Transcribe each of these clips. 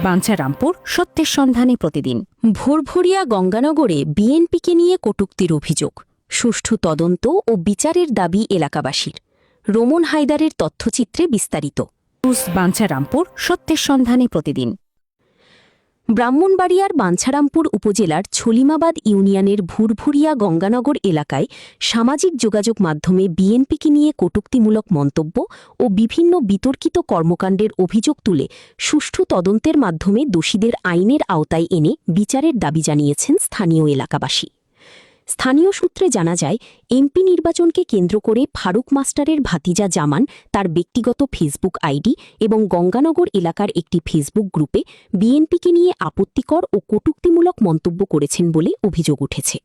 বাঞ্ছারামপুর সত্যের সন্ধানে প্রতিদিন। ভোরভরিয়া গঙ্গানগরে বিএনপিকে নিয়ে কটূক্তির অভিযোগ, সুষ্ঠু তদন্ত ও বিচারের দাবি এলাকাবাসীর। রোমন হায়দারের তথ্যচিত্রে বিস্তারিত। বাঞ্ছারামপুর সত্যের সন্ধানে প্রতিদিন। ব্রাহ্মণবাড়িয়ার বাঞ্ছারামপুর উপজেলার ছলিমাবাদ ইউনিয়নের ভুরভুরিয়া গঙ্গানগর এলাকায় সামাজিক যোগাযোগ মাধ্যমে বিএনপিকে নিয়ে কটূক্তিমূলক মন্তব্য ও বিভিন্ন বিতর্কিত কর্মকাণ্ডের অভিযোগ তুলে সুষ্ঠু তদন্তের মাধ্যমে দোষীদের আইনের আওতায় এনে বিচারের দাবি জানিয়েছেন স্থানীয় এলাকাবাসী। স্থানীয় সূত্রে জানা যায়, এমপি নির্বাচনকে কেন্দ্র করে ফারুক মাস্টারের ভাতিজা জামান তার ব্যক্তিগত ফেসবুক আইডি এবং গঙ্গানগর এলাকার একটি ফেসবুক গ্রুপে বিএনপিকে নিয়ে আপত্তিকর ও কটূক্তিমূলক মন্তব্য করেছেন বলে অভিযোগ উঠেছে।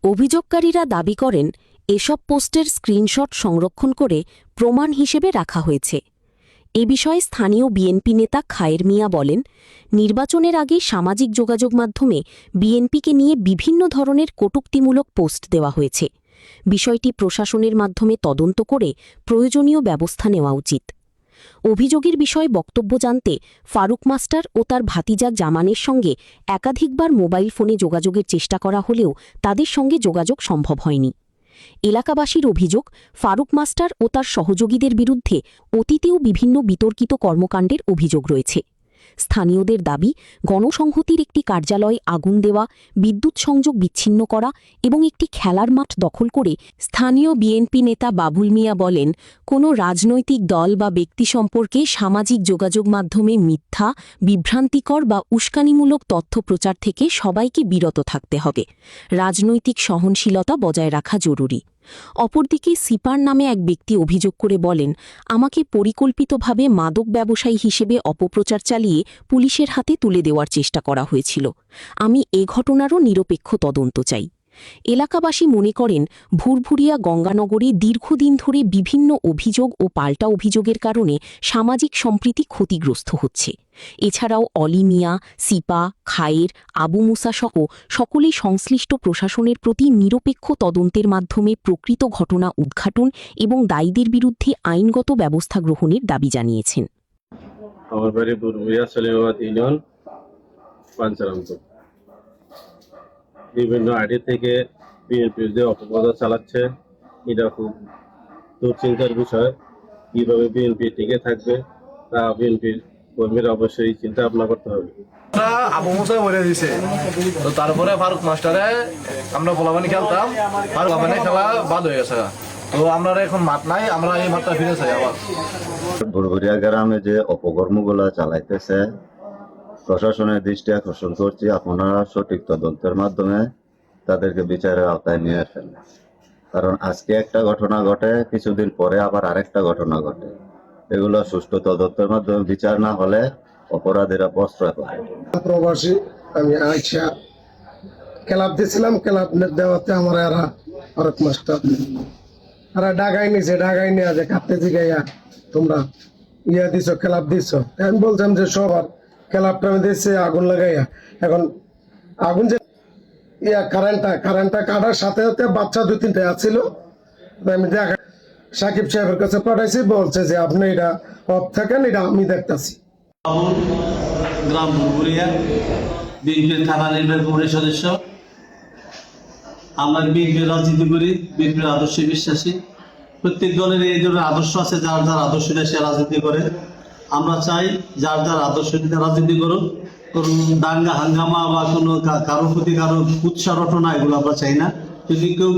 অভিযোগকারীরা দাবি করেন, এসব পোস্টের স্ক্রিনশট সংরক্ষণ করে প্রমাণ হিসেবে রাখা হয়েছে। এ বিষয়ে স্থানীয় বিএনপি নেতা খায়ের মিয়া বলেন, নির্বাচনের আগে সামাজিক যোগাযোগ মাধ্যমে বিএনপিকে নিয়ে বিভিন্ন ধরনের কটূক্তিমূলক পোস্ট দেওয়া হয়েছে। বিষয়টি প্রশাসনের মাধ্যমে তদন্ত করে প্রয়োজনীয় ব্যবস্থা নেওয়া উচিত। অভিযোগের বিষয়ে বক্তব্য জানতে ফারুক মাস্টার ও তার ভাতিজা জামানের সঙ্গে একাধিকবার মোবাইল ফোনে যোগাযোগের চেষ্টা করা হলেও তাদের সঙ্গে যোগাযোগ সম্ভব হয়নি। এলাকাবাসীর অভিযোগ, ফারুক মাস্টার ও তার সহযোগীদের বিরুদ্ধে অতীতেও বিভিন্ন বিতর্কিত কর্মকাণ্ডের অভিযোগ রয়েছে। স্থানীয়দের দাবি, গণসংহতির একটি কার্যালয়ে আগুন দেওয়া, বিদ্যুৎ সংযোগ বিচ্ছিন্ন করা এবং একটি খেলার মাঠ দখল করে। স্থানীয় বিএনপি নেতা বাবুল মিয়া বলেন, কোনো রাজনৈতিক দল বা ব্যক্তি সম্পর্কে সামাজিক যোগাযোগ মাধ্যমে মিথ্যা, বিভ্রান্তিকর বা উস্কানিমূলক তথ্য প্রচার থেকে সবাইকে বিরত থাকতে হবে। রাজনৈতিক সহনশীলতা বজায় রাখা জরুরি। অপরদিকে সিপার নামে এক ব্যক্তি অভিযোগ করে বলেন, আমাকে পরিকল্পিতভাবে মাদক ব্যবসায়ী হিসেবে অপপ্রচার চালিয়ে পুলিশের হাতে তুলে দেওয়ার চেষ্টা করা হয়েছিল। আমি এ ঘটনারও নিরপেক্ষ তদন্ত চাই। এলাকাবাসী মনে করেন, ভুরভুরিয়া গঙ্গানগরে দীর্ঘদিন ধরে বিভিন্ন অভিযোগ ও পাল্টা অভিযোগের কারণে সামাজিক সম্প্রীতি ক্ষতিগ্রস্ত হচ্ছে। এছাড়াও অলি মিয়া, সিপা, খায়ের, আবু মুসা সহ সকলেই সংশ্লিষ্ট প্রশাসনের প্রতি নিরপেক্ষ তদন্তের মাধ্যমে প্রকৃত ঘটনা উদ্ঘাটন এবং দায়ীদের বিরুদ্ধে আইনগত ব্যবস্থা গ্রহণের দাবি জানিয়েছেন। আমার বাড়ি ভুরভুরিয়া ছলিমাবাদ ইউনিয়ন, বাঞ্ছারামপুর। বিভিন্ন আইডি থেকে বিএনপি যে অপপ্রচার চালাচ্ছে, এটা খুব দুশ্চিন্তার বিষয়। কিভাবে বিএনপি টিকে থাকবে তা বিএনপির কর্মীরা অবশ্যই চিন্তা ভাবনা করতে হবে। আবু মুসা বলে দিছে, তো তারপরে ফারুক মাস্টারে আমরা পোলাবানি খেলতাম, ফারুক মাস্টারে খেলা বাদ হয়ে গেছে। তো আমরা এখন মাঠ নাই, আমরা এই মাঠটা ফিরে চাই আবার। ভুরভুরিয়া গ্রামে যে অপকর্মগুলো চালাইতেছে, প্রশাসনের দৃষ্টি আকর্ষণ করছি, আপনারা সঠিক তদন্তের মাধ্যমে তাদেরকে বিচারের আওতায় নিয়ে আসেন। কারণ আজকে একটা ঘটনা ঘটে, কিছুদিন পরে আবার আরেকটা ঘটনা ঘটে। এগুলো সুষ্ঠু তদন্তের মাধ্যমে বিচার না হলে অপরাধীরা প্রশ্রয় পায়। প্রবাসী আমি আইসা ক্লাব দিয়েছিলাম, ক্লাব দেওয়াতে আমার এরা ফারুক মাস্টার এরা ডাকাই নিছে, ডাকাই নিয়ে যে কাঁপতে জিগাইয়া তোমরা ইয়া দিছ, ক্লাব দিছ। আমি বলছিলাম যে সবার ক্লাবটা আমি দিয়েছে আগুন লাগাইয়া। এখন আগুন যে কারেন্টটা কাটার সাথে সাথে বাচ্চা 2-3টা আছিল। আমি দেখা সাকিব সাহেবের কাছে পাঠাইছি, বলছে যে আপনি এটা অফ থাকেন, এটা আমি দেখতেছি। গ্রাম ভুরভুরিয়া বিএনপির থানা নির্বাহী কমিটির সদস্য। আমরা বিএনপির রাজনীতি করি, বিএনপির আদর্শে বিশ্বাসী। প্রত্যেক দলের এই ধরনের আদর্শ আছে, যার যার আদর্শ সে রাজনীতি করে। আমরা চাই যার যার আদর্শ রাজনীতি করুন, কোনো দাঙ্গা হাঙ্গামা বা কারোর প্রতি কারো উৎসাহ রটনা, এগুলো আমরা চাই না। যদি কেউ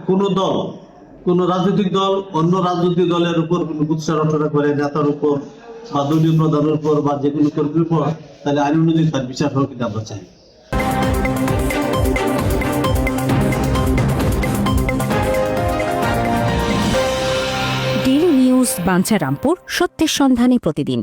কোনো দল, কোনো রাজনৈতিক দল অন্য রাজনৈতিক দলের উপর কোনো উৎসাহ রটনা করে, নেতার উপর বা দলীয় প্রধানের উপর বা যে কোনো কর্মীর উপর, তাহলে আইন অনুযায়ী তার বিচার হোক, কিন্তু আমরা চাই। ডেইলি নিউজ বাঞ্ছারামপুর সত্যের সন্ধানে প্রতিদিন।